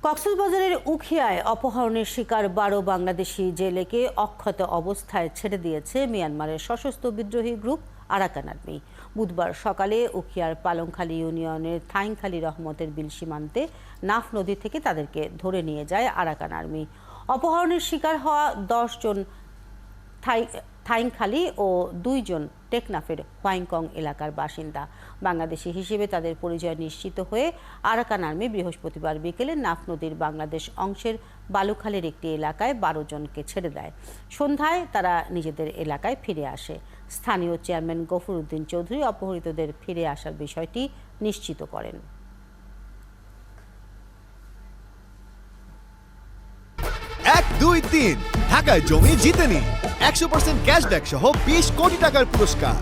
কক্সবাজারের উখিয়ায় অপহরণের শিকার ১২ বাংলাদেশি জেলেকে অক্ষত অবস্থায় ছেড়ে দিয়েছে মিয়ানমারের সশস্ত্র বিদ্রোহী গ্রুপ আরাকান আর্মি। বুধবার সকালে উখিয়ার পালংখালী ইউনিয়নের থাইংখালী রহমতের বিল সীমান্তে নাফ নদী থেকে তাদেরকে ধরে নিয়ে যায় আরাকান আর্মি। অপহরণের শিকার হওয়া ১০ জন থাইংখালী ও ২ জন টেকনাফের হোয়াইংকং এলাকার বাসিন্দা। বাংলাদেশি হিসেবে তাদের পরিচয় নিশ্চিত হয়ে আরাকান আর্মি বৃহস্পতিবার বিকেলে নাফ নদীর বাংলাদেশ অংশের বালুখালের একটি এলাকায় ১২ জনকে ছেড়ে দেয়। সন্ধ্যায় তারা নিজেদের এলাকায় ফিরে আসে। স্থানীয় চেয়ারম্যান গফুর উদ্দিন চৌধুরী অপহৃতদের ফিরে আসার বিষয়টি নিশ্চিত করেন। ১, ২, ৩ ঢাকায় জমি জিতে নিন ১০০% ক্যাশব্যাক সহ ২০ কোটি টাকার পুরস্কার।